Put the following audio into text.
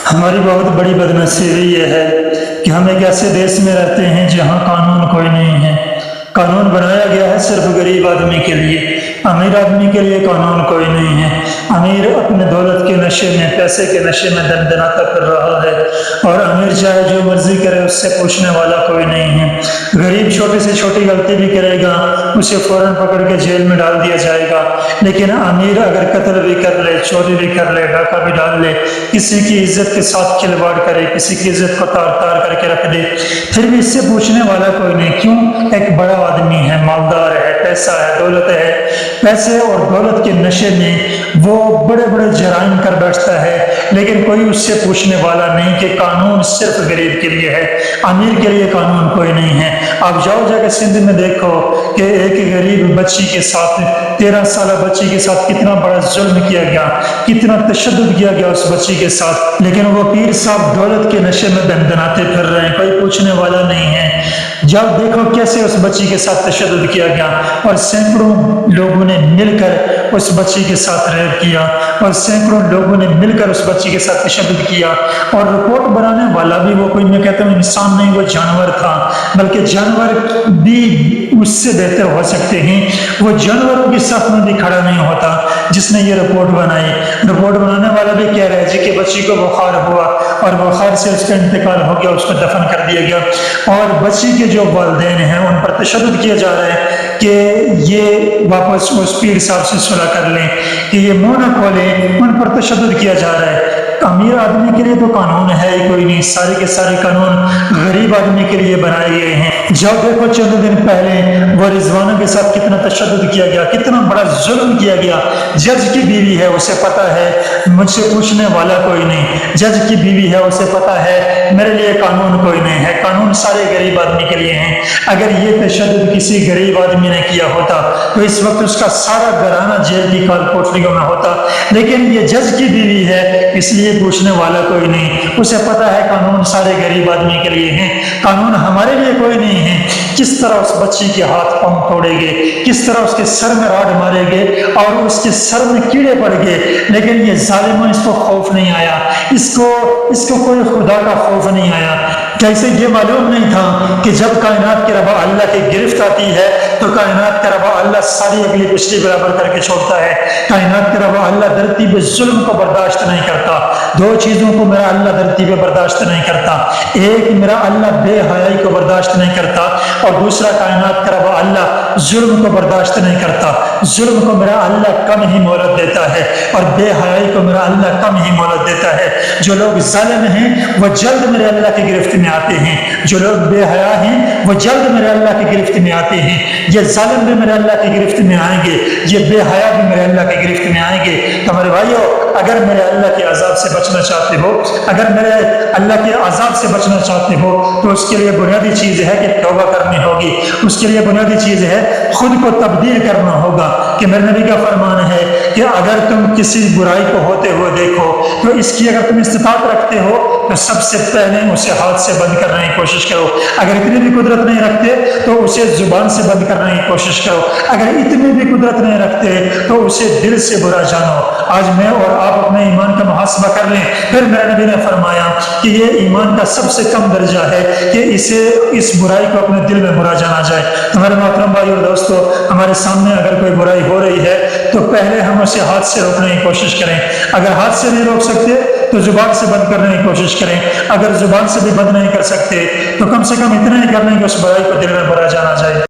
ہماری بہت بڑی بدنصیبی یہ ہے کہ ہم ایک ایسے دیش میں رہتے ہیں جہاں قانون کوئی نہیں ہے۔ قانون بنایا گیا ہے صرف غریب آدمی کے لیے، امیر آدمی کے لیے قانون کوئی نہیں ہے۔ امیر اپنے دولت کے نشے میں، پیسے کے نشے میں دندناتا پھر رہا ہے، اور امیر چاہے جو مرضی کرے، اس سے پوچھنے والا کوئی نہیں ہے۔ غریب چھوٹی سے چھوٹی غلطی بھی کرے گا، اسے فوراً پکڑ کے جیل میں ڈال دیا جائے گا، لیکن امیر اگر قتل بھی کر لے، چوری بھی کر لے، ڈاکہ بھی ڈال لے، کسی کی عزت کے ساتھ کھلواڑ کرے، کسی کی عزت کو تار تار کر کے رکھ دے، پھر بھی اس سے پوچھنے والا کوئی نہیں۔ کیوں؟ ایک بڑا آدمی ہے، مالدار ہے، پیسہ ہے، دولت ہے۔ پیسے اور دولت کے نشے میں وہ بڑے بڑے جرائم کر بیٹھتا ہے، لیکن کوئی اس سے پوچھنے والا نہیں کہ قانون صرف غریب کے لیے ہے، امیر کے لیے قانون کوئی نہیں ہے۔ آپ جاؤ جا کے سندھ میں دیکھو کہ ایک غریب بچی کے ساتھ، 13 سالہ بچی کے ساتھ کتنا بڑا ظلم کیا گیا، کتنا تشدد کیا گیا اس بچی کے ساتھ، لیکن وہ پیر صاحب دولت کے نشے میں دندناتے پھر رہے ہیں، کوئی پوچھنے والا نہیں ہے۔ جب دیکھو کیسے اس بچی کے ساتھ تشدد کیا گیا، اور سینکڑوں لوگوں نے مل کر اس بچی کے ساتھ ریپ کیا، اور سینکڑوں لوگوں نے مل کر اس بچی کے ساتھ تشدد کیا، اور رپورٹ بنانے والا بھی وہ کوئی، میں کہتا ہوں انسان نہیں، وہ جانور تھا، بلکہ جانور بھی اس سے بہتر ہو سکتے ہیں۔ وہ جانوروں کی صف میں بھی کھڑا نہیں ہوتا جس نے یہ رپورٹ بنائی۔ رپورٹ بنانے والا بھی کہہ رہا ہے جی کہ بچی کو بخار ہوا، اور بخار سے اس کا انتقال ہو گیا، اس کو دفن کر دیا گیا، اور بچی کے جو والدین ہیں ان پر تشدد کیا جا رہا ہے کہ یہ واپس اس پیر صاحب سے صلح کر لیں، کہ یہ منہ نہ کھولیں، ان پر تشدد کیا جا رہا ہے۔ امیر آدمی کے لیے تو قانون ہے ہی کوئی نہیں، سارے کے سارے قانون غریب آدمی کے لیے بنائے گئے ہیں۔ جب دیکھو چند دن پہلے وہ رضوانہ کے ساتھ کتنا تشدد کیا گیا، کتنا بڑا ظلم کیا گیا۔ جج کی بیوی ہے، اسے پتا ہے مجھ سے پوچھنے والا کوئی نہیں، جج کی بیوی ہے، اسے پتا ہے میرے لیے قانون کوئی نہیں ہے، قانون سارے غریب آدمی کے لیے ہیں۔ اگر یہ تشدد کسی غریب آدمی نے کیا ہوتا تو اس وقت اس کا سارا گھرانہ جیل کی کال کوٹریوں میں ہوتا، لیکن یہ جج کی بیوی ہے، اس لیے پوچھنے والا کوئی نہیں۔ اسے پتا ہے قانون سارے غریب آدمی کے لیے ہیں، قانون ہمارے لیے کوئی نہیں ہے۔ کس طرح اس بچی کے ہاتھ پاؤں توڑے گے، کس طرح اس کے سر میں راڈ مارے گے، اور اس کے سر میں کیڑے پڑ گئے، لیکن یہ ظالموں اس کو خوف نہیں آیا، اس کو کوئی خدا کا خوف نہیں آیا۔ کیسے یہ معلوم نہیں تھا کہ جب کائنات کے رب اللہ کی گرفت آتی ہے تو کائنات کا رب اللہ ساری اگلی پچھلی برابر کر کے چھوڑتا ہے۔ کائنات کا رب اللہ دھرتی پہ ظلم کو برداشت نہیں کرتا۔ دو چیزوں کو میرا اللہ دھرتی پہ برداشت نہیں کرتا، ایک میرا اللہ بے حیائی کو برداشت نہیں کرتا، اور دوسرا کائنات کا رب اللہ ظلم کو برداشت نہیں کرتا۔ ظلم کو میرا اللہ کم ہی مہلت دیتا ہے، اور بے حیائی کو میرا اللہ کم ہی مہلت دیتا ہے۔ جو لوگ ظالم ہیں وہ جلد میرے اللہ کی گرفت میں آتے ہیں، جو لوگ بے حیا ہیں وہ جلد میرے اللہ کی گرفت میں آتے ہیں۔ یہ ظالم بھی میرے اللہ کی گرفت میں آئیں گے، یہ بے حیا بھی میرے اللہ کی گرفت میں آئیں گے۔ تو میرے بھائیو، اگر میرے اللہ کے عذاب سے بچنا چاہتے ہو، اگر میرے اللہ کے عذاب سے بچنا چاہتے ہو، تو اس کے لیے بنیادی چیز ہے کہ توبہ کرنی ہوگی، اس کے لیے بنیادی چیز ہے خود کو تبدیل کرنا ہوگا۔ کہ میرے نبی کا فرمان ہے کہ اگر تم کسی برائی کو ہوتے ہوئے دیکھو تو اس کی اگر تم استطاعت رکھتے ہو تو سب سے پہلے اسے ہاتھ سے بند کرنے کی کوشش کرو، اگر اتنی بھی قدرت نہیں رکھتے تو اسے زبان سے بند کرنے کی کوشش کرو، اگر اتنی بھی قدرت نہیں رکھتے تو اسے دل سے برا جانو۔ آج میں اور آپ اپنے ایمان کا محاسبہ کر لیں۔ پھر میرے نبی نے فرمایا کہ یہ ایمان کا سب سے کم درجہ ہے کہ اس برائی کو اپنے دل میں برا جانا جائے۔ ہمارے محترم بھائی اور دوستو، ہمارے سامنے اگر کوئی برائی ہو رہی ہے تو پہلے ہم اسے ہاتھ سے روکنے کی کوشش کریں، اگر ہاتھ سے نہیں روک سکتے تو زبان سے بند کرنے کی کوشش کریں، اگر زبان سے بھی بند نہیں کر سکتے تو کم سے کم اتنا ہی کر لیں کہ اس برائی کو دل میں برا جانا جائے۔